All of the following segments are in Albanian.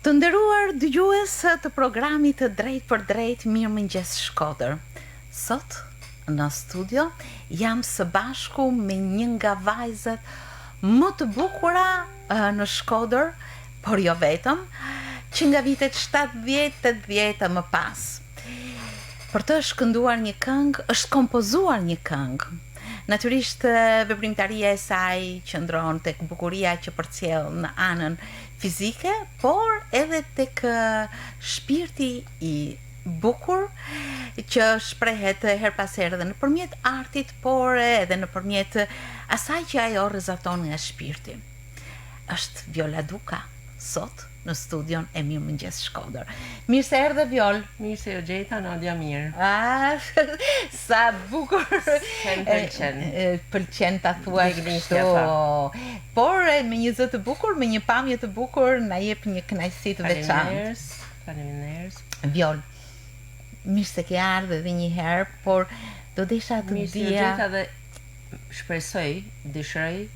Të nderuar dëgjues të programit të Drejt për Drejt Mirëmëngjes Shkodër. Sot në studio jam së bashku me një nga vajzat më të bukura në Shkodër, por jo vetëm, që nga vitet 70-80 më pas. Për të është kënduar një këngë, është kompozuar një këngë. Natyrisht veprimtaria e saj qëndron tek bukuria që përcjell në anën fizike, por edhe tek shpirti i bukur që shprehet her pas here edhe nëpërmjet artit, por edhe nëpërmjet asaj që ajo rrezaton nga shpirti. Është Viola Duka sot në studion e Mirëmëngjes Shkodër. Mirë se erdhe Viol. Mirë se u gjeta, Nadia, mirë. Sa bukur. Pëlqen ta thuaj kështu. Por me një zë të bukur, me një pamje të bukur, na jep një kënaqësi të veçantë. Faleminderit. Viol, mirë se ke ardhur edhe një herë, por do desha të Mirë se u dija. gjeta dhe shpresoj, dëshiroj,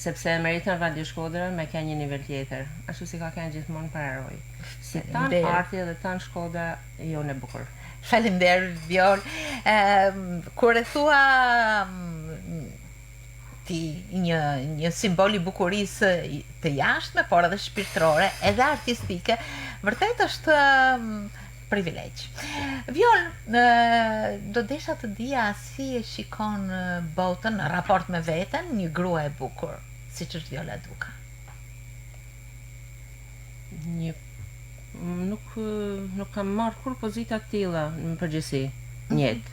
sepse meriton Radio Shkodra me ka një nivel tjetër, ashtu si ka kanë gjithmonë pararoj. Si tanë arti dhe tanë Shkodra, jo në bukur. Faleminderit Viol. Kur e thua ti një simbol i bukurisë të jashtme, por edhe shpirtërore, edhe artistike, vërtet është privilegj. Viol, do desha të dija si e shikon botën në raport me veten një grua e bukur, siç është Viola Duka. Nuk kam marrë kur pozita të tilla në përgjithësi në jetë.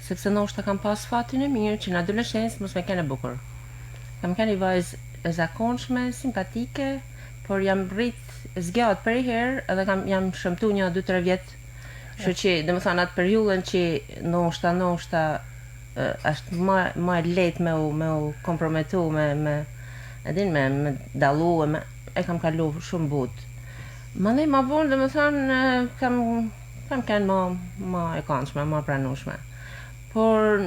Sepse ndoshta kam pas fatin e mirë që në adoleshencë mos më kanë bukur. Kam kanë një vajzë e zakonshme, simpatike, por jam rrit zgjat për herë edhe jam shëmtu një 2-3 vjet. Kështu që domethënë atë periudhën që ndoshta është më lehtë me u komprometu me dallu e kam kalu shumë butë. Mandej ma vonë domethënë kam kanë më e këndshme, më pranueshme. Por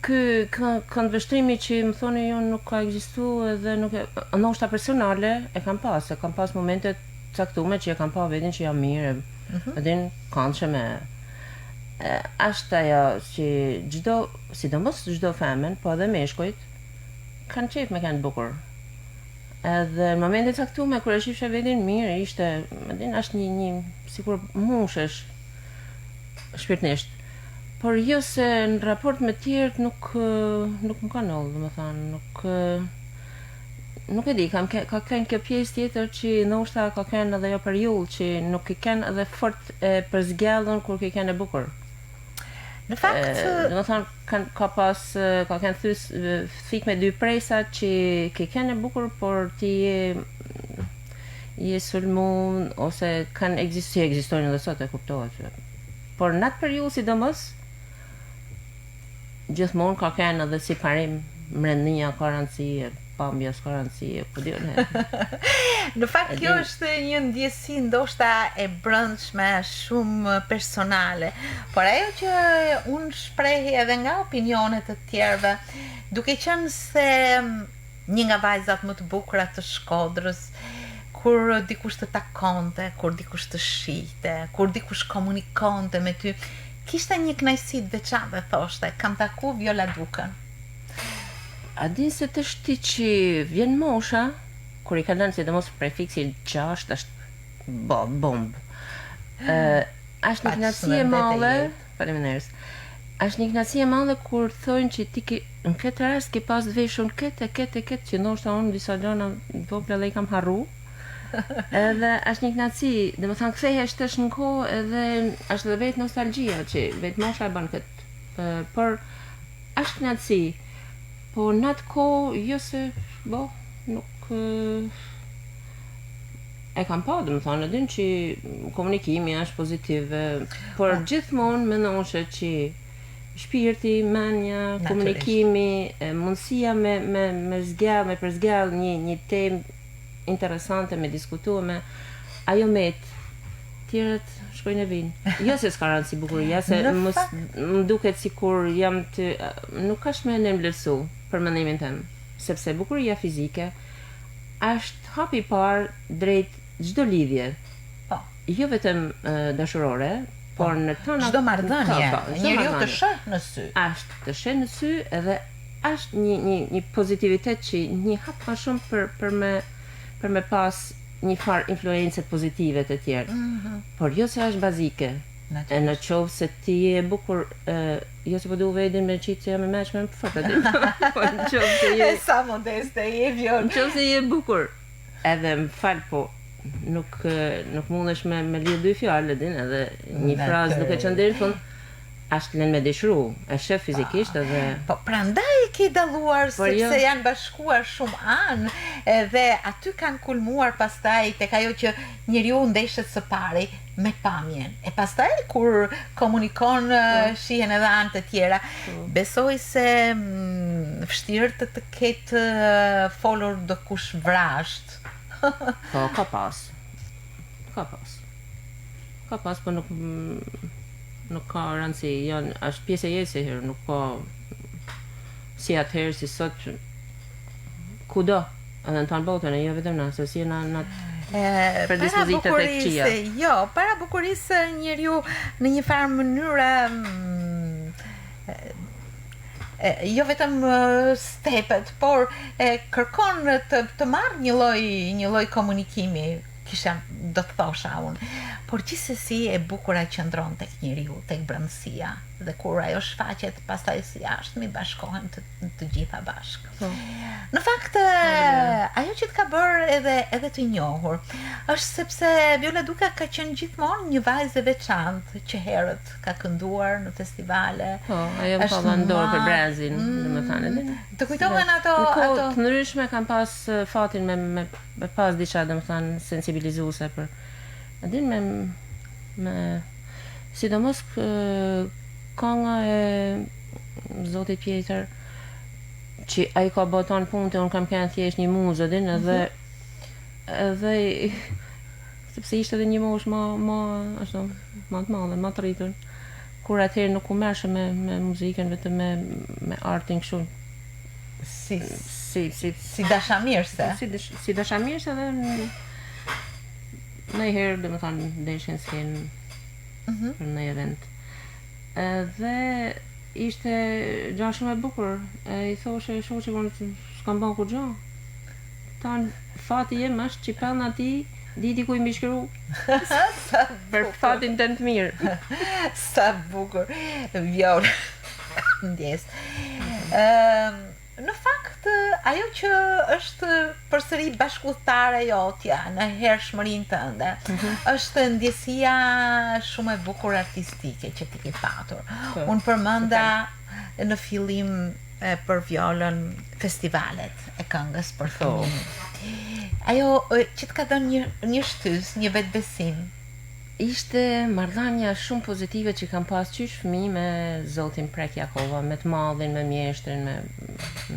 ky këndvështrimi që më thoni ju nuk ka ekzistuar edhe nuk e ndoshta personale e kam pas momente të caktuara që e kam pa vetin që jam mirë, edhe këndshme. Është ajo që sidomos çdo femën, po edhe meshkujt kanë qejf me kanë bukur. Edhe në momente të caktuara kur e shifsha vetin mirë, është një sikur mushesh shpirtnisht. Por jo se në raport me tjerët nuk më ka ndodhur, domethënë, nuk e di, ka kanë kjo pjesë tjetër që ndoshta ka kanë edhe ajo periudhë që nuk i kanë edhe fort e përzgjellën kur i kanë e bukur. Në fakt, domethënë ka kanë thik me dy presa që ke kanë e bukur, por ti je sulmun ose ekzistojnë edhe sot, e kuptohet. Por në atë periudhë sidomos gjithmonë ka kanë edhe si parim mrendnia garancie, pambjas garancie, po di unë. Në fakt kjo është një ndjesi ndoshta e brendshme, shumë personale, por ajo që unë shpreh edhe nga opinionet të tjerëve, duke qenë se një nga vajzat më të bukura të Shkodrës, kur dikush të takonte, kur dikush të shihte, kur dikush komunikonte me ty, kishte një kënaqësi të veçantë, thoshte, kam taku Viola Dukën. A din se të shti që vjen mosha, kur i ka lënë sidomos prefiksi 6, është bombë. Është një kënaqësi e madhe, faleminderit. Është një kënaqësi e madhe kur thonë që ti në këtë rast ke pas veshur këtë që ndoshta unë disa gjëra vogla dhe i kam harru. Edhe është një kënaqësi, domethënë kthehesh tash në kohë edhe është edhe vetë nostalgjia që vetë mosha e bën këtë. Por është kënaqësi. Po në atë kohë, jo se, nuk e kam pa, domethënë, edhe që komunikimi është pozitiv, por gjithmonë mendoshe që shpirti, mendja, komunikimi, mundësia me përzgjell një temë interesante, me diskutua me ajo tjerët shkojnë e vinë. Jo se s'ka rëndësi bukuria, se më duket sikur jam nuk është me në vlerësu për mendimin tim, sepse bukuria fizike është hapi i parë drejt çdo lidhje. jo vetëm dashurore, por në tona Çdo marrëdhënie, njeriu të sheh në sy. Është të sheh në sy edhe është një pozitivitet që një hap më shumë për me pas një farë influencë pozitive të tjerë. Por jo se është bazike. E në qovë se ti je bukur, jo se po du vedin me qitë që jam e meqme më fërta ti. Po në qovë se je... Sa modeste je Vjolla. Në qovë se je bukur. Edhe më falë, po nuk mundesh me lidh dy fjalë, din, edhe një frazë nuk e qënderin fund, ashtë lën me dëshru, e shef fizikisht edhe... Po, prandaj ke dalluar, sepse janë bashkuar shumë anë, edhe aty kanë kulmuar pastaj tek ajo që njeriu ndeshet së pari me pamjen. E pastaj kur komunikon shihen edhe anë të tjera. Besoj se vështirë të ketë folur do kush vrasht. Po, ka pas. Ka pas, po nuk ka rëndësi, është pjesë e jetës herë, nuk ka si atëherë, si sot, kudo, edhe në tanë botën, e jo vetëm na, se si në predispozitet e këqia. Jo, para bukurisë njeriu në një farë mënyre jo vetëm stepet, por kërkon të marrë një lloj komunikimi, kisha do të thosha unë, por gjithsesi e bukura qëndron tek njeriu, tek brendësia, dhe kur ajo shfaqet pastaj si jashtë mi bashkohen të gjitha bashkë. Në fakt, ajo që të ka bërë edhe të njohur është sepse Vjolla Duka ka qenë gjithmonë një vajzë e veçantë që herët ka kënduar në festivale. Po, ajo më ka dhënë dorë për brezin, domethënë. Të kujtohen ato në të ndryshme kam pas fatin me pas diçka domethënë sensibilizuese për Adin me sidomos kënga e Zotit Pjetër që ai ka boton punë të unë kam kënë thjesht një muzë adin edhe sepse ishte edhe një mosh ma të madhe, ma të rritur kur atëherë nuk u merrshe me muzikën vetëm me artin kështu si dashamirëse si dashamirëse edhe në herë dhe më thonë ndeshin skenë për në event. Dhe ishte gja shumë e bukur. I thoshe shoqe që s'kam bën kur gja. Tanë fati jem është që pelna ti diti ku i mbishkëru. Për fatin të të mirë. Sa bukur. Vjolla. Ndjes. Në fakt, ajo që është përsëri bashkëpunëtare jotja në hershmërinë tënde, është ndjesia shumë e bukur artistike që ti ke patur. Unë përmenda në fillim për Vjollën festivalet e këngës për fëmijë. Ajo që të ka dhënë një shtys, një vetbesim. Ishte marrëdhënia shumë pozitive që kam pas qysh fëmijë me zotin Prek Jakova, me të madhin, me mjeshtrin, me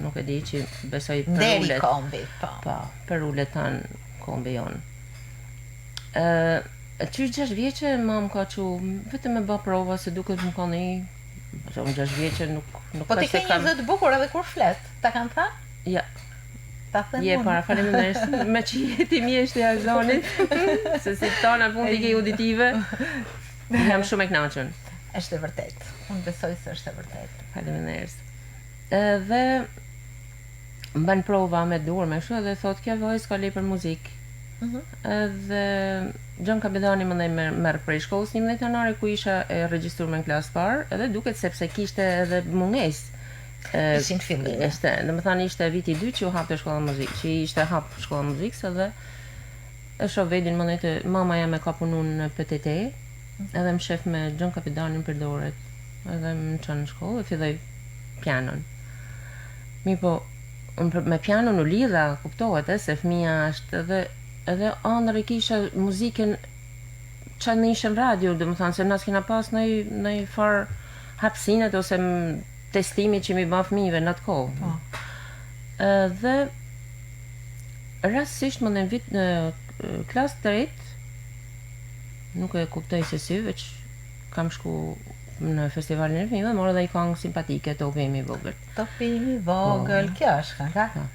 nuk e di që besoj për deri ullet. kombi, po. Po, për ullet tanë kombi jonë. Qysh 6 vjeqe mam ka që vetëm me bë prova se duket më ka një, unë 6 vjeqe nuk po ti ke një zë të bukur edhe kur flet, ta kanë tha? Ja. Je para faleminderit me që jeti mjeshti a zonit se si tona punë i ke auditive jam shumë e kënaqur. Është e vërtet. Unë besoj se është e vërtet. Faleminderit. Dhe mban prova me dur me kështu dhe thot kjo vojë ka lej për muzikë. Dhe Gjon Kapitani më ndaj merr prej shkollës 11 janari ku isha e regjistruar në klasë parë, edhe duket sepse kishte edhe mungesë. Ishin fillim. Domethënë ishte viti 2 që u hapte shkolla muzikë, që ishte hap shkolla muzikës edhe e shoh vedin më ndaj mama jam e ka punu në PTT, edhe më shef me Gjon Kapitanin për dorët, edhe më çon në shkollë, filloj pianon. Po, me pianon u lidha, kuptohet se fëmia është edhe ëndër e kisha muzikën që në ishëm radio, domethënë se nas kena pas në far hapësinet ose testimi që mi bën fëmijëve në atë kohë. Dhe rastësisht më në vit në klasë 3, nuk e kuptoj se si, veç kam shku në festivalin e fëmijëve, morë dhe i këngë simpatike, Topi im i vogël. Topi im i vogël, kjo është kënga?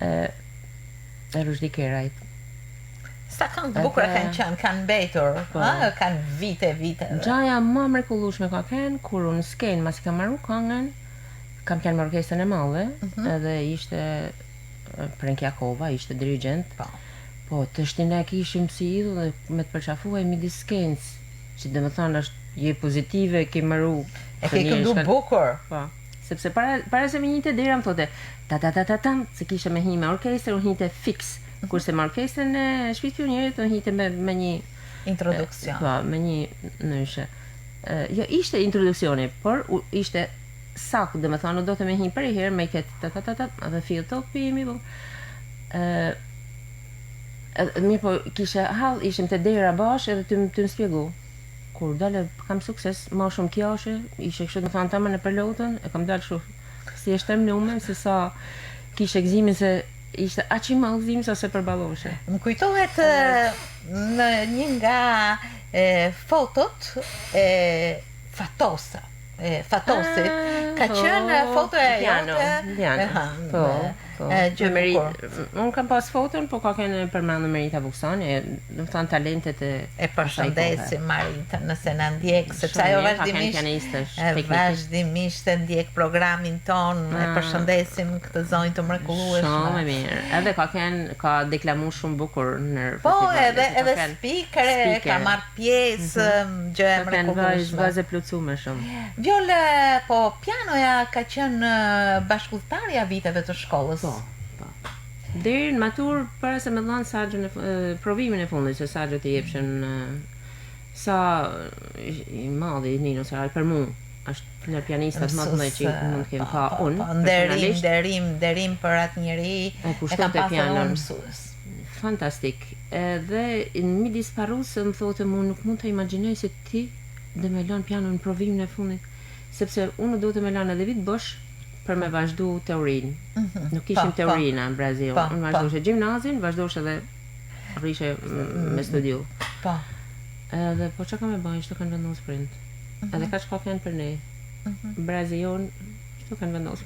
E Rushdi Kerajt. Sa këngë të bukura kanë qenë, kanë mbetur, kanë vite. Gjaja më mrekullueshme ka qenë kur unë skenë mas i kam marrë këngën, kam qenë me orkestrën e madhe, edhe ishte Prenkjakova, ishte dirigent. Po, të shtinë e kishim si idhu dhe me të përqafuaj midis skenës, që dhe më thonë është je pozitive, ke marru. E ke këndu bukur. Po, sepse para se me njite dera më thote, ta, se kishe me hi me orkestrë, unë hite fix. Kurse me orkestrën e Shtëpisë Pionierit, unë hite me një introduksion. Po, me një nëshe. Jo, ishte introduksioni, por ishte sakë, dhe më thonë, do të me hi për i herë, me i ketë ta, dhe fillë të pimi, po. Mirë po, kishe hall, ishim të dera bash edhe të më spjegu. Kur dalë kam sukses, ma shumë kjashe, ishe kështë më thonë tamën e përlotën, e kam dalë shumë si e shtem nume, se sa kishe gëzimin se ishte aq i madh gëzimi sa se përballoshe. Më kujtohet në një nga fotot Fatosi, ka qenë foto e jote. Po. Unë kam pas foton, po ka qenë përmendur Merita Vuksani, do të thonë talentet e përshëndesim Marita nëse na ndjek, sepse ajo vazhdimisht e ndjek programin ton, e përshëndesim këtë zonjë të mrekullueshme. Shumë mirë. Edhe ka deklamuar shumë bukur në festival. Po, edhe speaker, ka marrë pjesë, gjë e mrekullueshme. Vazë plotësuar shumë. Vjolle, po pianoja ka qenë bashkëpunëtarja viteve të shkollës. Po. Deri në matur, para se me dhanë provimin e fundit, se sagjët i jepshin sa i madhi Nino Saraj për mu, është në pianistat më të mëdhenj që mund të kem pa unë. Nderim për atë njeri e ka pasur mësues. Fantastik. Edhe në midis parrusë më thotë mu nuk mund të imagjinoj se ti dhe me lanë piano në provimin e fundit, sepse unë do të me lanë edhe vit bosh për me vazhdu teorinë. Nuk ishim teorina në Brazil. Unë vazhdojshë gjimnazin, vazhdojshë edhe rrishe me studiu. Edhe po që ka me bëjnë, që kanë vendosë print. Edhe ka që ka kënë për ne. Brazilion, që kanë vendosë.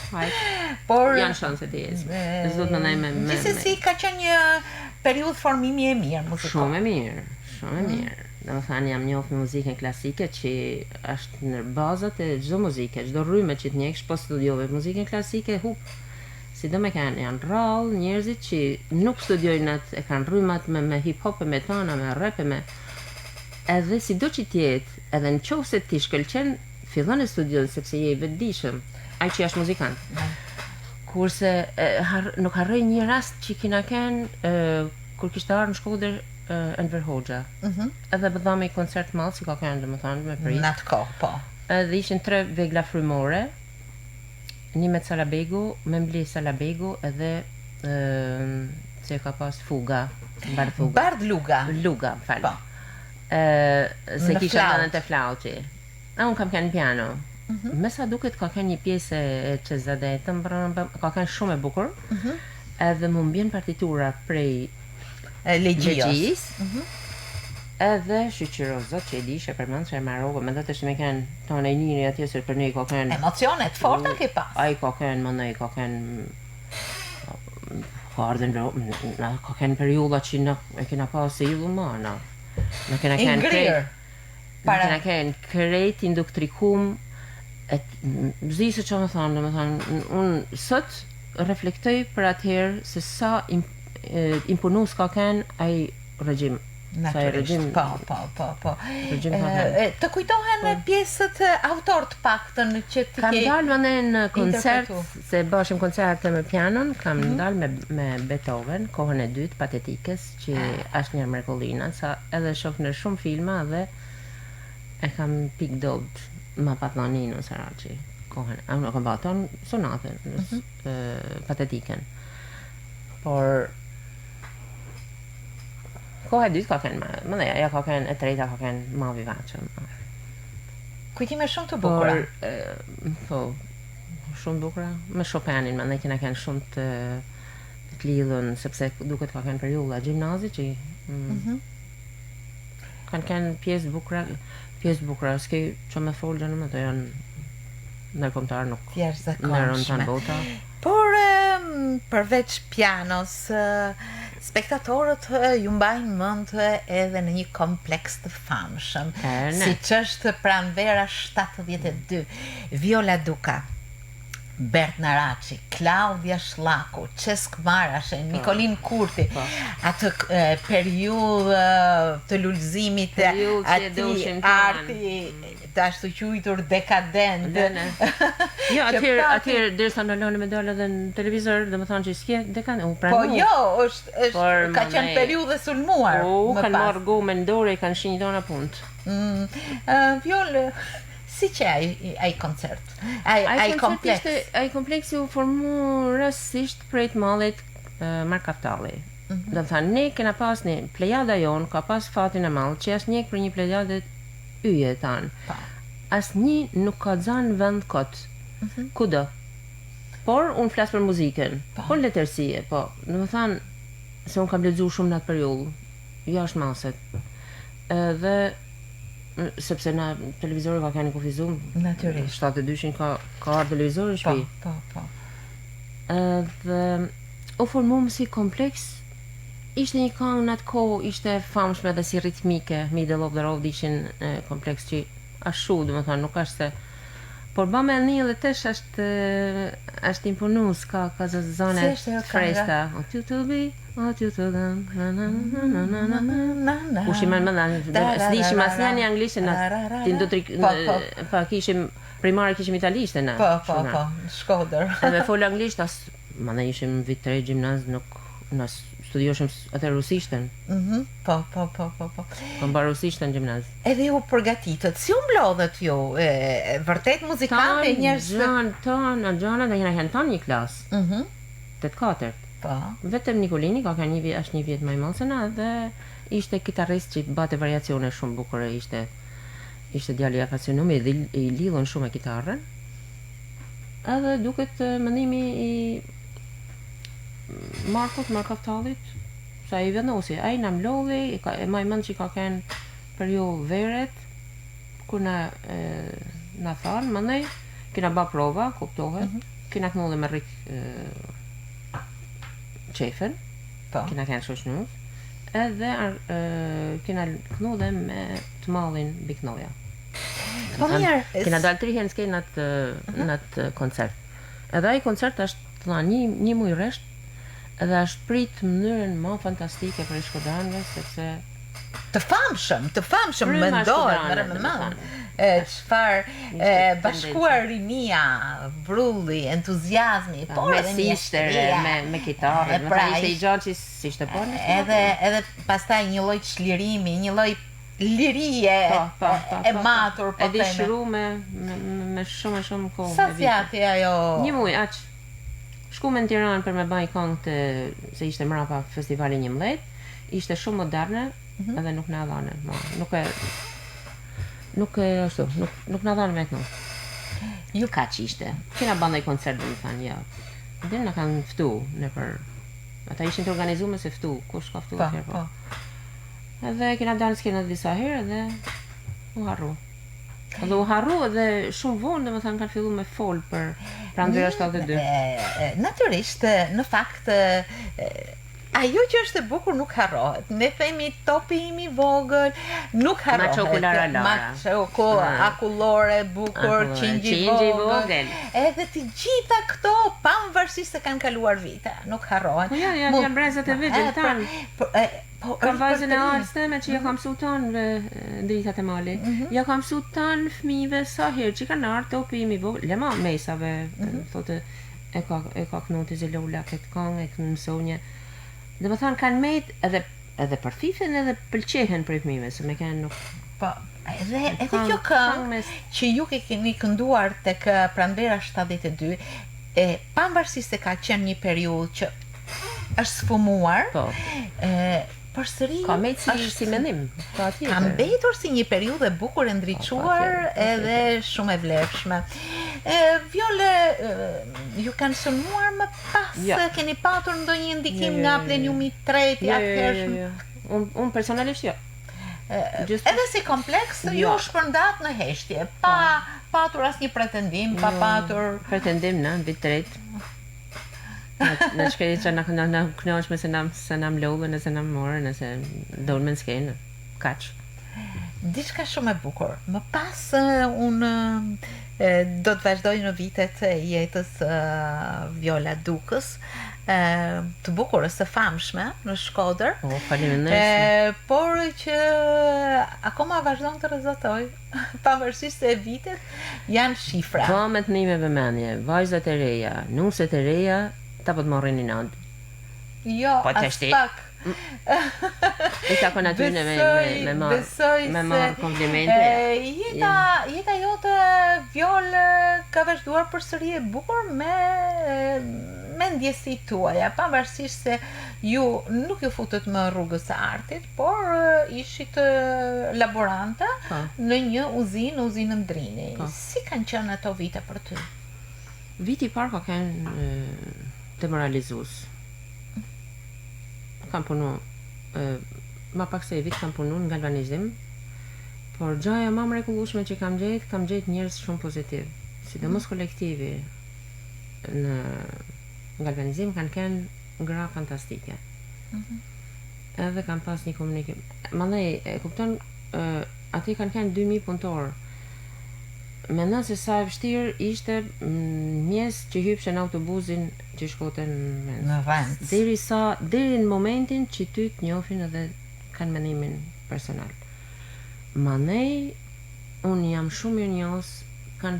Janë shansë të jesë. Zdo të në me... Gjithsesi ka qenë një periudhë formimi e mirë muzikon. Shumë e mirë. Dhe më thani jam njohë me muzikën klasike që është në bazat e gjdo muzike, gjdo rryme që të njeksh po studiove muzikën klasike si do me kanë janë rrallë njerëzit që nuk studiojnë atë e kanë rrymat me hip-hop e me tana, me rap e me edhe si do që tjetë edhe në qovë se ti shkëlqen fillon e studion sepse je i vetëdijshëm ai që është muzikant kurse nuk harroj një rast që kina kënë kur kishte arë në Shkodër Enver Hoxha. Edhe bëdhame i koncert malë, si ka kënë dhe më thanë, me prit. Në atë kohë, po. Edhe ishin 3 vegla frymore, një me Salabegu, me Mbli Salabegu, edhe se ka pas Fuga, Bard Luga, falë. Se kisha në të flauti. Unë kam kënë piano. Me sa duket ka kënë një pjesë e Çezadetën, ka kënë shumë e bukur, edhe më mbjen partitura prej Legjijos. Edhe Shqyqyrozot që e di që përmend që e marrova me dhe të shme kënë tonë e njëri atje se për ne ka kënë emocionet forta ke pas. Ai ka kënë më ne ka kënë ka kënë periulla që e kena pas se illu ma në kena kënë krejt induktrikum zi se që më thonë unë sot reflektoj për atëherë se sa imponus ka kënë ai regjim. Natyrisht, po. Të kujtohen pjesët autor të paktën që ti ke... Kam dalë në koncert, se bashim koncerte me pianon, kam dalë me Beethoven, kohën e dytë, Patetikës, që është një mrekullinë, sa edhe shoh në shumë filma dhe e kam pikdobët, ma patlonin në Saraci, kohën. Unë kam baton sonatën, Patetikën. Por... Koha e dytë ka kënë më dhe ja ka kënë e treta ka kënë ma vivaçëm. Kujtime shumë të bukura. Po, shumë bukura. Me Chopinin më dhe kena kënë shumë të lidhën, sepse duket ka kënë periulla gjimnazi që kanë kënë pjesë bukura, s'ke që me folë gjënë më të janë nërkomtarë nuk nërën të në bota. Por përveç pianos, spektatorët ju mbajnë mend edhe në një kompleks të famshëm, siç është Pranvera 72, Viola Duka, Bert Naraci, Klaudia Shlaku, Cesk Marashe, Nikolin Kurti, atë periudhë të lulëzimit atij arti të ashtu quajtur dekadent. Jo, atëherë derisa ndalon medalja edhe në televizor, domethënë që s'ke dekadent, u pranoj. Po jo, është ka qenë periudhë sulmuar. Kanë marrë gomën në dorë, kanë shinjë dona punë. Viol, si që ai koncert? Ai kompleks? Ai kompleksi u formu rastësisht prej të mallit Mark Kaftalli. Do të thënë, ne kena pas një plejada jon, ka pas fatin e madh, që asnjë për një plejadë yje tanë. Asnjë nuk ka zënë vend kot. Kudo. Por unë flas për muzikën, por letërsie, po. Do të thënë, se unë kam lexuar shumë në atë periudhë, jashtë maset. Dhe sepse na televizori ka kanë kufizum. Natyrisht. 72-shin ka ardhur televizori në shtëpi. Po. Dhe u formum si kompleks. Ishte një këngë në atë kohë, ishte famshme dhe si ritmike, Middle of the Road ishin kompleks që ashtu, domethënë, nuk është se por bëme një dhe tesh është imponues, ka zone fresta. What you to be, what you to done, Kushimen më dhe, s'dishim asnjë një anglisht, pa kishim, primare kishim italisht e na. Po, Shkodër. Edhe fol anglisht, ma ne ishim vit 3 gjimnaz, nuk studioshim atë rusishtën. Po. Kam bërë rusishtën gjimnaz. Edhe ju përgatitët, si u mblodhët ju? Vërtet muzikante njerëz? Tonë, dhe jena tonë një klasë. 8-4. Po. Vetëm Nikolini ka është një vjet më i madh se na dhe ishte kitarrist që bate variacione shumë bukure, ishte djali i apasionuar dhe i lidhën shumë me kitarrën. Edhe duket mendimi i Mark Kaftallit, sa i vendosi, ai na mlodhi, e maj mend që ka kënë periudhë veret, kur na thanë, mëndej, kena ba prova, kuptohet, kena kënu dhe me Rik Qefen, kena kënë shoshnu, edhe kena kënu dhe me të mallin Biknoja. Kena dalë 3 herë në skejnë në atë koncert. Edhe ai koncert është një muj resht, edhe është prit mënyrën më fantastike për i shkodanëve, sepse të famshëm mendohet çfarë bashkuar rinia, brulli, entuziazmi, por edhe sistere, me kitarë, me thënë ishte i gjatë që si ishte po. Edhe pastaj një lloj çlirimi, një lloj lirie e matur, po thënë. Edhe shru me shumë kohë. Sa fjati ajo? Një muj, aq. Shkume në Tiranë për me baj këngë se ishte mrapa festivali 11, ishte shumë moderne, edhe nuk na dhane. Nuk na dhane me kënu. Ju ka që ishte. Kena bandaj koncert dhe më thanë, ja. Dhe na kanë ftu nëpër. Ata ishin të organizume se ftu, kush ka ftu atëherë po. Edhe kena dalë s'kena disa herë dhe u harru. Edhe u harru edhe shumë vonë, dhe më thanë kanë fillu me fol për Pranvera 72. Natyrisht, në fakt, ajo që është e bukur nuk harrohet. Ne themi topi im i vogël, nuk harrohet. Machoko akullore, bukur, qingji i vogël. Edhe të gjitha këto, pavarësisht se kanë kaluar vite, nuk harrohen. Ja, janë brezat e vegjël tanë. Ka vajzën e artës teme që ja kam mësu tanë dritat e malit. Ja kam mësu tanë fëmijëve sa herë që kanë artë topi im i vogël, lema mesave, thotë e ka kënu të Zelola këtë këngë, e kënu mësonje. Dhe më thanë kanë mejt edhe për fifën edhe pëlqehen për fëmijëve, se me kanë nuk... Po, edhe kjo këngë që ju keni kënduar tek Pranvera 72, pavarësisht se ka qenë një periudhë që është sfumuar, përsëri ka mbetur si mendim. Ka mbetur si një periudhë e bukur e ndriçuar edhe shumë e vlefshme. Viole, ju kanë sulmuar më pas? Keni patur ndonjë ndikim nga Plenumi 3 i atëhershëm? Unë personalisht jo. Edhe si kompleks ju shpërndat në heshtje, pa patur asnjë pretendim, pa patur pretendim në vit 3. Në shkeli që në knoqme se nam lodhën, se nam morën, se donë me në skenë. Kaq. Diçka shumë e bukur. Më pas unë do të vazhdoj në vitet e jetës Viola Dukës, të bukur, së famshme në Shkodër. Faleminderit. Por që akoma vazhdon të rrezotoj, pavarësisht se vitet janë shifra. Vamet nime vëmendje, vajzat e reja, nuset e reja, ta po të morrin një nëndë. Jo, as pak. I ka kon aty me marr komplimente. Jeta jote Viol ka vazhduar përsëri e bukur me ndjesitë tuaja, pavarësisht se ju nuk ju futët më rrugës së artit, por ishit laborante në një uzinën Drini. Si kanë qenë ato vite për ty? Viti i parë ka qenë demoralizues. Kam punu, ma pak se e vit kam punu në galvanizim, por gjaja ma mrekullueshme që kam gjetë njerëz shumë pozitiv. Sidomos kolektivi në galvanizim kanë qenë gra fantastike. Edhe kam pas një komunikim. Mandej, e kupton, ati kanë qenë 2000 punëtorë. Mendon se sa e vështirë ishte mjes që hypshen autobusin që shkoten në vend. Deri në momentin që ty të njohin edhe kanë mendimin personal. Manej, unë jam shumë mirë njohës, ka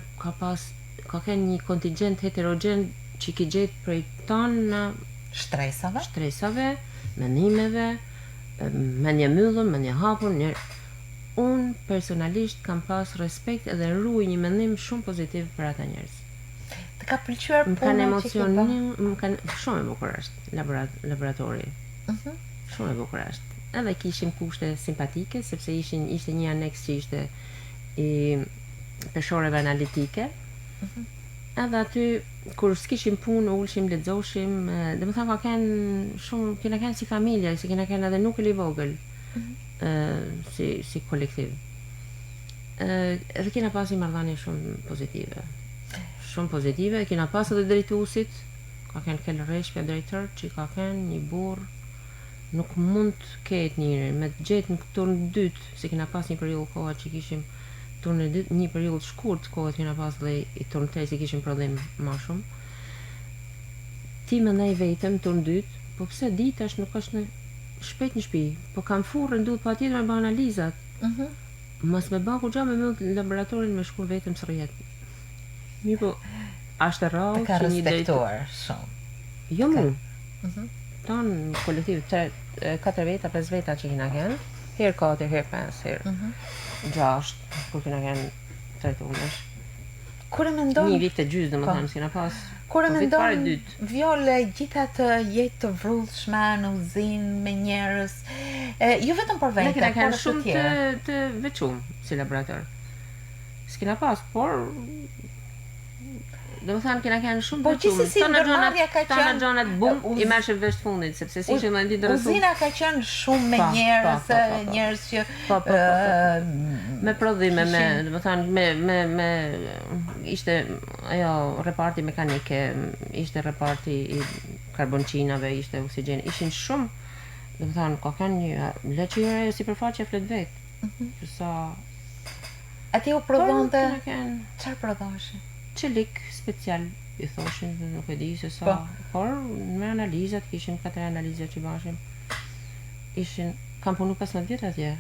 kanë një kontingent heterogen që ki gjetë prej tonë shtresave, mendimeve, mendje mbyllur, mendje hapur, unë personalisht kam pas respekt edhe ruaj një mendim shumë pozitiv për ata njerëz. Të ka pëlqyer puna që ke bërë? Më kanë shumë e bukur është laboratori. Shumë e bukur është. Edhe kishim kushte simpatike, sepse ishte një aneks që ishte i peshoreve analitike. Edhe aty kur s'kishim punë, ulshim, lexoshim, domethënë kena kanë si familje, si kena kanë edhe nuk e li vogël. Si kolektiv. Edhe kena pas një marrëdhënie shumë pozitive, kena pas edhe drejtuesit, ka kanë Kel Reshpja drejtor, që ka kanë një burr, nuk mund të ketë njëri, me të gjetë në turn dytë, se kena pas një periudhë koha që kishim turn dytë, një periudhë shkurt kohë kena pas dhe i turn 3 se kishim problem më shumë. Ti mendoj vetëm turn dytë, po pse ditash nuk është në shpejt në shtëpi, po kam furrën duhet patjetër me bë analizat. Mos me bë kurrë me mbyll laboratorin me shku vetëm së rrjet. Mi po është rrallë që një respektuar shumë. Jo mu. Tan kolektiv 4 veta, 5 veta që kena kanë, herë 4, herë 5, herë 6, kur kena kanë trajtuar. Kur e mendon një vit të gjysmë domethënë s'kena pas. Kur e mendon Viole gjithë atë jetë të vrrullshme në uzinë me njerëz, jo vetëm për vete, por edhe shumë të veçuar si laborator. S'kena pas, por domethënë kena kanë shumë po gjithsesi ndërmarrja ka qenë gjonat bum i mërshë vesh fundit, sepse si ishte më interesant. Uzina ka qenë shumë me njerëz që me prodhime, domethënë me ishte ajo reparti mekanike, ishte reparti i karbonçinave, ishte oksigjen, ishin shumë, domethënë ka kanë një leçire sipërfaqe flet vet. Sa aty u prodhonte çfarë prodhoshin? Çelik special i thoshin, nuk e di se sa, por me analizat kishim 4 analiza që bashim. Kam punu 15 vjet atje.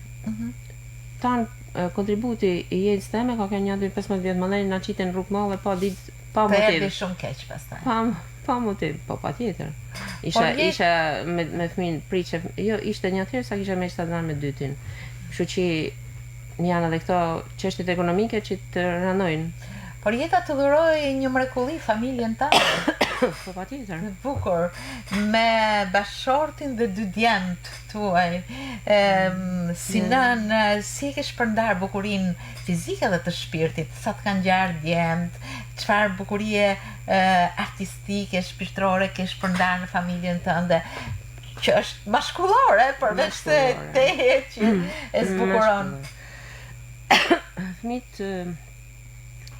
Tan kontributi i jetës time ka qenë 15 vjet më lejnë na qiten rrugë mallë pa ditë, pa motiv. Po erdhi shumë keq pastaj. Pa motiv, po patjetër. Isha me fëmin priçe, jo ishte një herë sa kisha me shtazan me dytin. Kështu që janë edhe këto çështjet ekonomike që të ranojnë. Por jeta të dhuroi një mrekulli familjen tënde. Po patjetër. Bukur, me bashortin dhe 2 djemt tuaj. Si e ke shpërndar bukurinë fizike dhe të shpirtit, sa të kanë ngjarë djemt, çfarë bukurie artistike, shpirtërore ke shpërndar në familjen tënde, që është mashkullore, përveç se teje që e zbukuron. Fëmit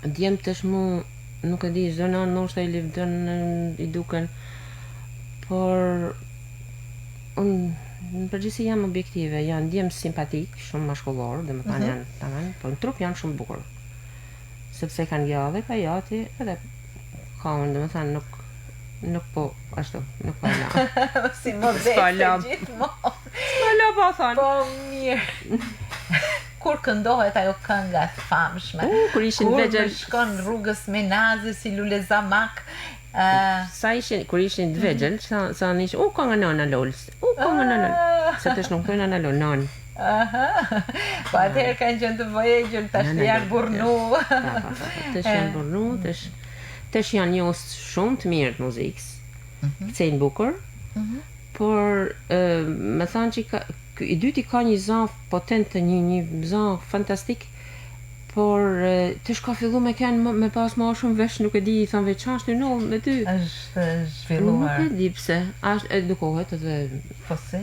djemë të shmu, nuk e di, zona nështë i livdën, i duken, por unë në përgjithësi jam objektive, janë djemë simpatik, shumë mashkullor, dhe më thanë janë tamam, por në trup janë shumë bukur. Sepse kanë gjallë, ka jati, edhe ka unë, dhe më thanë nuk po, ashtu, nuk po la. Si modeste gjithmonë. S'pa la po thanë. Po mirë. Kur këndohet ajo kënga e famshme? Kur ishin vegjël. Kur shkon rrugës Menazi si Lule Zamak. Kur ishin të vegjël, sa nishin, ka nga nana Lolës, ka nga nana. Se tash nuk thonë nana Lol, nan. Po atëherë kanë qenë të vogël, tash janë burnu. Tash janë burnu, tash janë njohës shumë të mirë të muzikës. Kthejnë bukur. Por më thanë që i dyti ka një zan potent, një zan fantastik, por të shka fillu me kënë me pas ma shumë vesh, nuk e di, i thanë veç ashtë në me ty. Është zhvilluar. Nuk e di pse, ashtë edukohet edhe... Po si?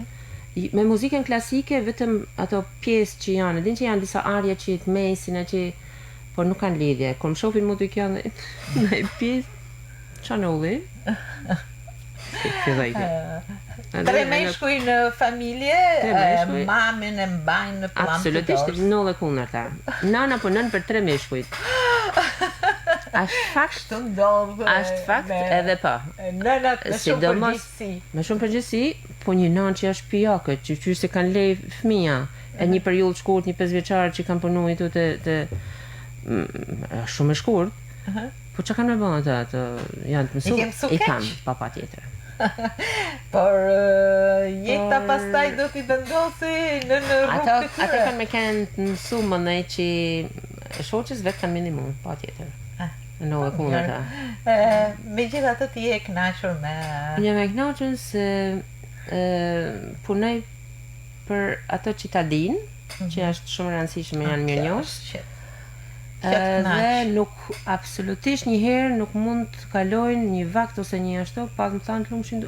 Me muzikën klasike, vetëm ato pjesë që janë, din që janë disa arja që të mesin, por nuk kanë lidhje. Kur më shofin mu të kjo në pjesë, qa në ulli? Tre meshkuj në familje, mamin e mbajnë në plan të dorës. Absolutisht, në dhe kundërta. Nana po nën për tre meshkujt. Ashtë fakt edhe pa. Nënat me shumë përgjithsi. Me shumë përgjithsi, po një nanë që është pijakët, që qysh se kanë lej fëmija, e një periull shkurt, një 5 vjeçar që kanë punu i tu të shumë e shkurt, po që kanë me bënë të janë të mësu, i kanë papa tjetër. Por jeta pastaj do t'i vendosi në rrugë të tyre. Ata kanë me kanë të mësu më nej që shoqës vetë kanë minimum, pa tjetër. Në dhe kundër ta. Me gjitha të ti e knaqër me... Një me knaqër se punoj për ato që ta din, që është shumë rëndësishme janë mirë njohës. Dhe nuk, absolutisht njëherë nuk mund të kalojnë një vakt ose një ashtu, pas më thanë të lumshin,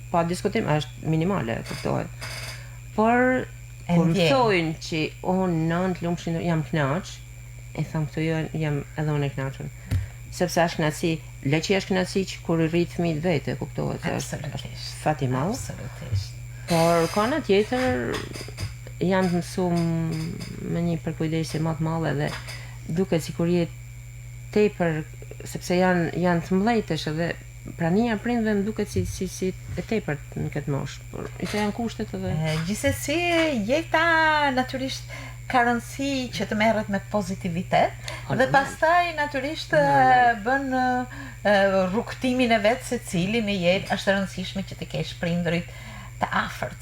pa diskutim, është minimale, kuptohet. Por, kur më thojnë që unë nën të lumshin jam knaq, e thamë këto jam edhe unë e knaqën. Sepse është knaqësi, le që është knaqësi që kur i rritë fëmijët vete, kuptohet. Absolutisht. Fati malë. Absolutisht. Por, kana tjetër, janë të mësu me një përkujdesje më të madhe dhe duket si kur jetë tepër, sepse janë të mlejtësh edhe prania prindve më duket si e tepër në këtë moshë, por i të janë kushtet edhe... Gjithsesi, jeta natyrisht ka rëndësi që të merret me pozitivitet dhe pastaj natyrisht bën rrugtimin e vetë se cili në jetë është rëndësishme që të kesh prindërit të afërt,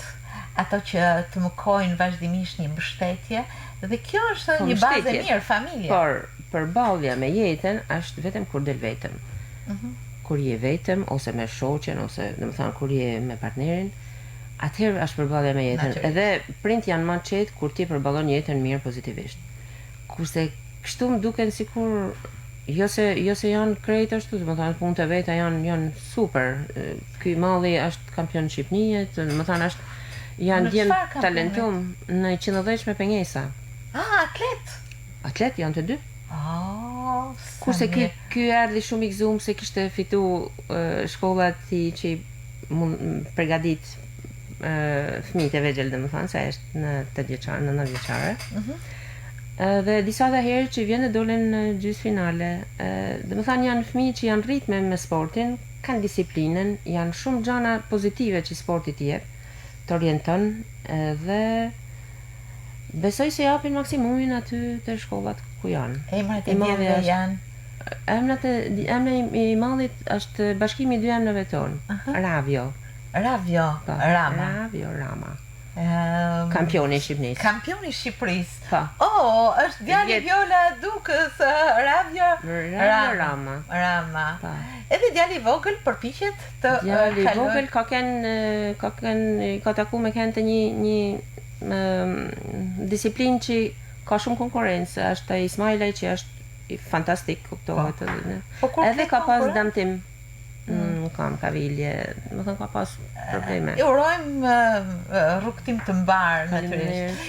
ato që të mëkojnë vazhdimisht një mbështetje. Dhe kjo është një bazë e mirë, familje. Por, përballja me jetën është vetëm kur del vetëm. Kur je vetëm, ose me shoqen, ose dhe më thanë kur je me partnerin, atëherë është përballja me jetën. Edhe prind janë më qetë kur ti përballon jetën mirë pozitivisht. Kurse kështu më duken sikur jo se janë krejt ashtu, dhe më thanë punët e veta janë super. Ky malli është kampion Shqipnije, dhe më thanë është janë djemë talentum në 110 me pengesa. Atlet? Atlet janë të dy. Kurse ky erdhi shumë i gëzuar se kishte fitu shkollat që mund përgatit fëmijët e vegjël, domethënë se është në 8 vjeçare, në 9 vjeçare. Dhe disa dhe herë që vjen e dolen në gjysmëfinale. Domethënë janë fëmijë që janë rritme me sportin, kanë disiplinën, janë shumë gjana pozitive që sporti t'i jep, të orienton dhe besoj se japin maksimumin aty të shkollat ku janë. Emrat e djemve janë? Emra i mallit është bashkimi i dy emrave tonë. Ravjo. Rama. Kampioni i Shqipërisë. Kampioni i Shqipërisë. Është djali Viola Dukës, Ravjo Rama. Edhe djali i vogël përpiqet të djali i vogël ka taku me kënd të një disiplinë që ka shumë konkurrencë, është Ismailaj që është fantastik, kuptohet edhe ka pas damtim, ka vilje, më thënë ka pas probleme. Urojmë rrugtim të mbarë, natyrisht.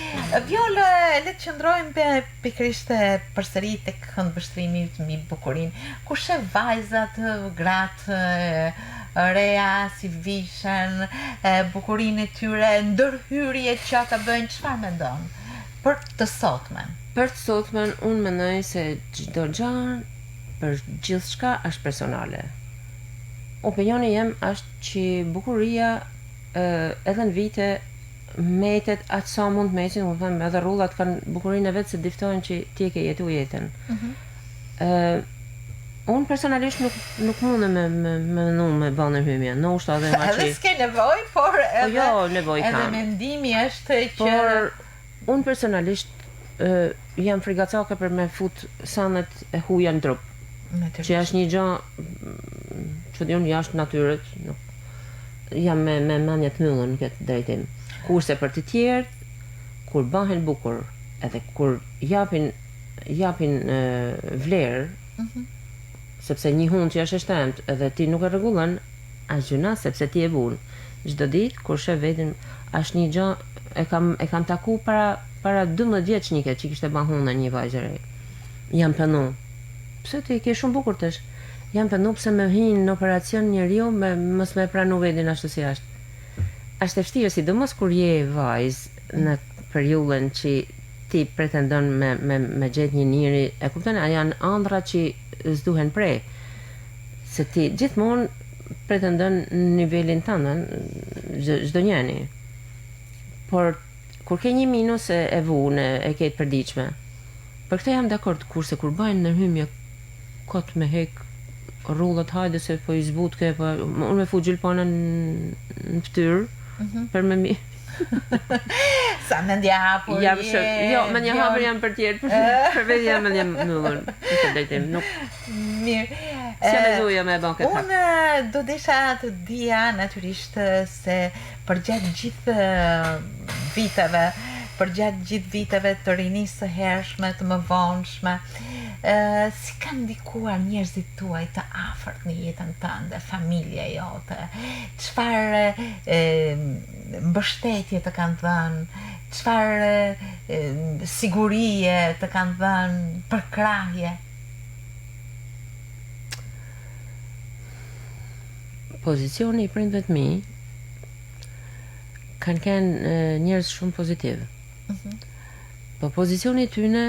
Vjollë, le të qëndrojmë pikërisht përsëri tek këndvështrimi mbi bukurinë. Ku sheh vajzat, gratë, rea, si vishen, bukurinë e tyre, ndërhyrjet që ata bëjnë, çfarë mendon për të sotmen? Për të sotmen, unë mendoj se çdo gjë për gjithçka është personale. Opinioni jem është që bukuria edhe në vite metet atë sa mund të metin, unë them edhe rrullat kanë bukurinë e vetë se diftojnë që ti e ke jetu jetën. Unë personalisht nuk mundem me bënë në hymje, në ushta edhe nga që... Edhe s'ke nevoj, por jo, nevoj edhe kam. mendimi është që... Por unë personalisht jam frigacake për me fut sanet e huja në trup. Që është një gjë që unë jashtë natyrët, jam me mendje të myllën në këtë drejtim. Kurse për të tjerë, kur bëhen bukur, edhe kur japin vlerë, sepse një hund që është e shtremt edhe ti nuk e rregullon, as gjuna sepse ti e bun. Çdo ditë kur shef veten, është një gjë e kam taku para 12 vjeçnike që kishte bën hundën një vajzë e re. Jam penu. Pse ti ke shumë bukur tash? Jam penu pse më hin në operacion njeriu me mos më pranu vetin ashtu si është. Është e vështirë, sidomos kur je vajzë në periudhën që ti pretendon me gjetë një njeri, e kupton, a janë ëndra që s'duhen prej. Se ti gjithmonë pretendon në nivelin tënd, çdo njeri. Por kur ke një minus e vune, e ke të përditshme. Për këtë jam dakord, kurse kur bëjnë ndërhymje kot me hek rrullat, hajde se po i zbut ke, po unë me fu gjylpana në fytyrë. Për me mi. Sa mendja hapur jo, mendja hapur jam për tjerë, për vetë jam mendja myllur. Në drejtim, nuk. Mirë. Si me zoja me bën këtë. Unë do desha të dija natyrisht se përgjatë gjithë viteve të rinisë së hershme, të mëvonshme, si kanë ndikuar njerëzit tuaj të afërt në jetën tënde, familja jote, çfarë mbështetje të kanë dhënë, çfarë sigurie të kanë dhënë, përkrahje? Pozicioni i prindëve të mi kanë qenë njerëz shumë pozitiv. Po pozicioni i tyne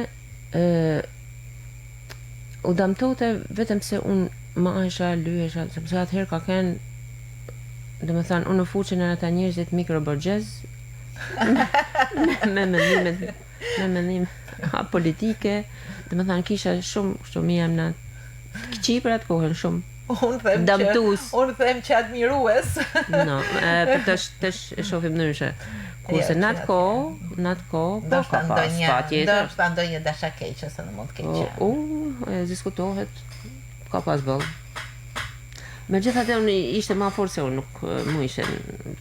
u damtote vetëm se unë më isha lyesha, sepse atëherë ka qenë, domethënë unë u fuqin në ata njerëzit mikroborgjez me mendime politike, domethënë kisha shumë jam në këqij për atë kohën shumë. Unë them që admirues. No, për tash e shohim ndryshe. Kurse në atë kohë, do shta ndonjë dasha keqe se në mund të keqe. E diskutohet, ka pas bëllë. Megjithatë unë ishte më fort se unë nuk më ishen.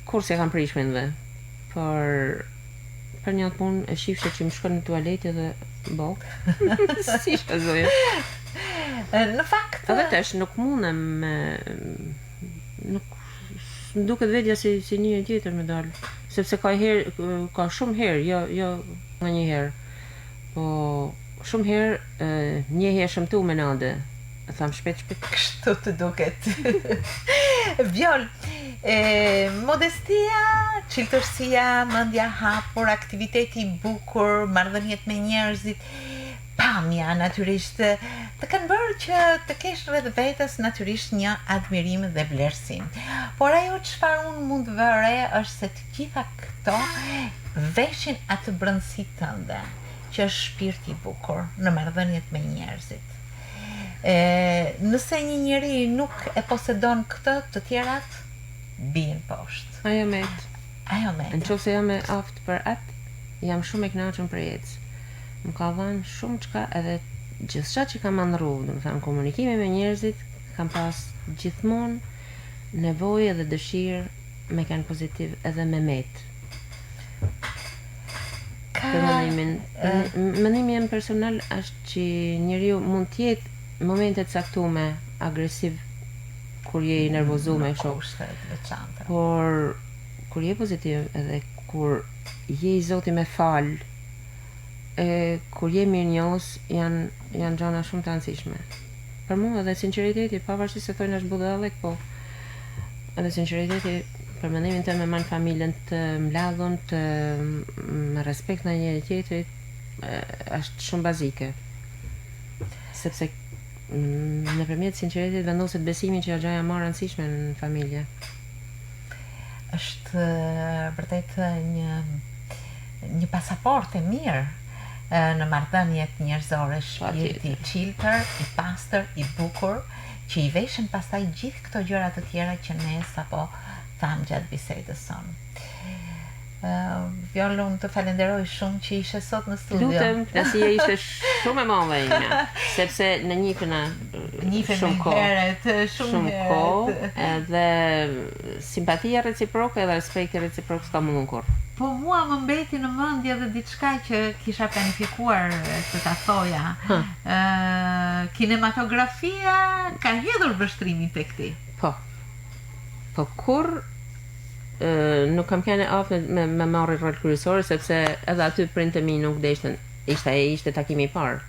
Kurse kam prish mendve. Për një atë punë e shifshe që më shkon në tualetë dhe si ishte zoja. Në fakt edhe tash nuk mundem nuk më duket vetja si një tjetër me dalë, sepse ka shumë herë, jo nga një herë, po shumë herë një herë shëmtu me nade, e tham shpejt kështu të duket. Vjol, modestia, çiltërsia, mendja hapur, aktiviteti i bukur, marrëdhëniet me njerëzit, pamja natyrisht të kanë bërë që të kesh rreth vetes natyrisht një admirim dhe vlerësim. Por ajo çfarë unë mund vëre është se të gjitha këto veshin atë brendësi tënde, që është shpirti i bukur në marrëdhëniet me njerëzit. Nëse një njeri nuk e posedon këtë, të tjerat bien poshtë. Ajo met. Nëse jam e aftë për atë, jam shumë e kënaqur për jetë. Më ka dhënë shumë çka, edhe gjithçka që kam ndërruar, domethënë komunikime me njerëzit, kam pas gjithmonë nevojë dhe dëshirë me kanë pozitiv edhe me met. Mendimi im personal është që njeriu mund të jetë momente të caktuara agresiv kur je i nervozuar kështu. Por kur je pozitiv edhe kur je i Zoti me fal, kur je mirënjohës, janë gjëra shumë të rëndësishme. Për mua edhe sinqeriteti, pavarësisht se thonë është budallëk, po edhe sinqeriteti për mendimin tim e man familjen të mbledhur, të me respekt ndaj njëri tjetrit, është shumë bazike. Sepse nëpërmjet sinqeritetit vendoset besimi që është gjëja më e rëndësishme në familje. Është vërtet një pasaport e mirë në marrëdhëniet njerëzore, shpirti i çiltër, i pastër, i bukur, që i veshën pastaj gjithë këto gjëra të tjera që ne sapo tham gjatë bisedës sonë. Vjolla, unë të falenderoj shumë që ishe sot në studio. Lutem, tasia ishte shumë e madhe ime, sepse në njihna shumë kohë, shumë kohë, edhe simpatia reciproke edhe respekti reciprok s'ka mundur kurrë. Po mua më mbeti në mendje edhe diçka që kisha planifikuar të ta thoja. Kinematografia ka hedhur vështrimin tek ti. Po kur nuk kam kene aftë me marrë rol kryesor, sepse edhe aty prindët e mi nuk deshtën, ishte takimi i parë.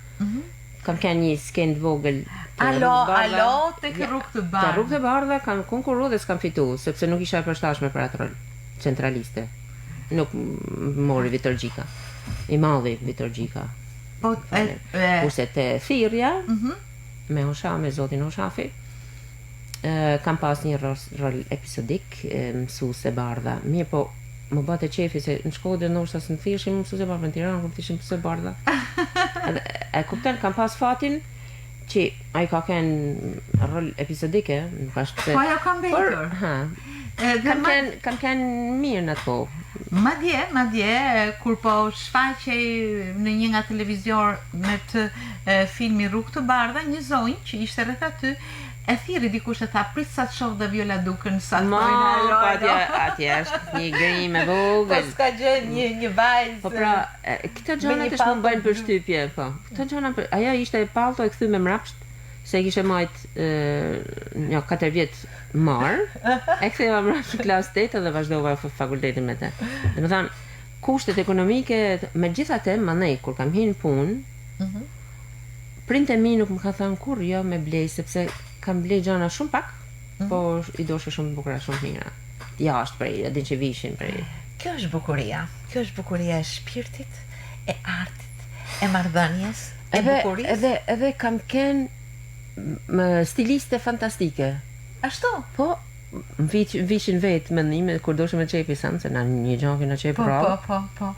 Kam kene një skenë vogël Alo, tek Rrugë të Bardhë. Te Rrugë të Bardhë kam konkurruar dhe s'kam fituar, sepse nuk isha e përshtatshme për atë rol centraliste. Nuk mori Vitor Gjika. I madhi Vitor Gjika. Kurse te Thirrja, me Hosha, me zotin Hoshafi, kam pas një rol episodik, mësuese Bardha. Mirë, po më bate qefi se në Shkodër ndoshta s'në thishim mësuese Bardha, në Tiranë kur thishim mësuese Bardha. E kupton, kam pas fatin që ai ka kënë rol episodike, nuk është se... Po ajo kam betur. Kam kënë mirë në ato. Madje, kur po shfaqej në një nga televizionet filmi Rrugë të Bardha, një zonjë që ishte rreth aty, e thirri dikush e tha, prit sa të shoh dhe Vjolla Dukën sa të pojnë atje është një grim e vogël. Po s'ka gjë një vajzë. Po pra, këto gjëra të më bëjnë përshtypje, po. Këto gjëra, ajo ishte e pallto e kthy me mrapsht, se e kishe majt 4 vjet marr, e ktheva mrapsht në klasë 8 dhe vazhdova fakultetin me të. Domethënë, kushtet ekonomike, megjithatë, mandej kur kam hyrë në punë, prindët e mi nuk më ka thënë kurrë jo me blej, sepse kam blej gjana shumë pak, po i doshe shumë bukura, shumë mira. Jashtë prej, edhe që vishin prej. Kjo është bukuria e shpirtit, e artit, e marrëdhënies, e bukurisë. Edhe kam kënë stiliste fantastike. Ashtu? Po, vishin vetë mendime kur doshe me qepi sanë, se na një gjoki na qepi rrallë. Po.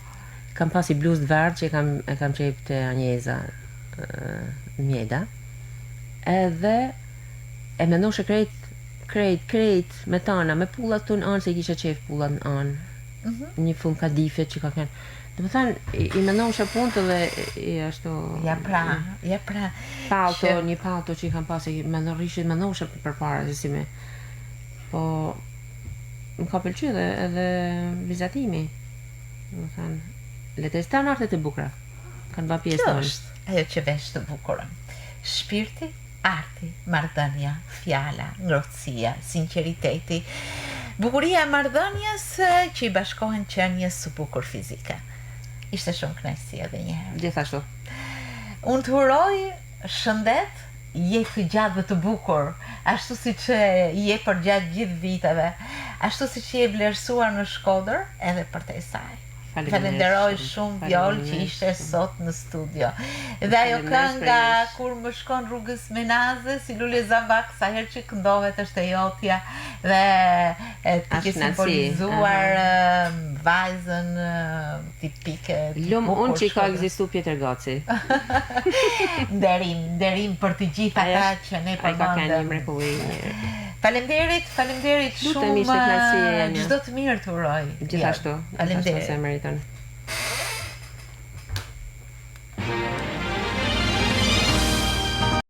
Kam pasi bluzë të verdhë që e kam qepi të Anjeza Mjeda. Edhe e mendoshe krejt me tana, me pullat të në anë, se i kisha qef pullat në anë. Një fund kadife që ka kënë. Dhe më thanë, i mendoshe punët dhe i ashtu... Ja pra. Një palto që i kam pasi, mendoshe për para, se si me... Po... Më ka pëlqy edhe vizatimi. Dhe më thanë, letes të në artet e bukra. Kanë ba pjesë të është ajo që vesh të bukurën. Shpirti, arti, marrëdhënia, fjala, ngrohtësia, sinqeriteti, bukuria e marrëdhënies që i bashkohen qenies së bukur fizike. Ishte shumë kënaqësi edhe një herë. Gjithashtu. Unë të uroj shëndet, je të gjatë dhe të bukur, ashtu si që je për gjatë gjithë viteve, ashtu si që je vlerësuar në Shkodër edhe për te saj. Falenderoj shumë Vjollë që ishte sot në studio. Dhe ajo kënga kur më shkon rrugës Menaze, si Lule Zambak, sa herë që këndohet është e jotja dhe ti ke simbolizuar vajzën tipike. Lumë unë që i ka egzistu Pjetër Gaci. Nderim për të gjitha ata që ne përmendëm. Faleminderit shumë, çdo të mirë të uroj. Gjithashtu, Faleminderit. Se meriton.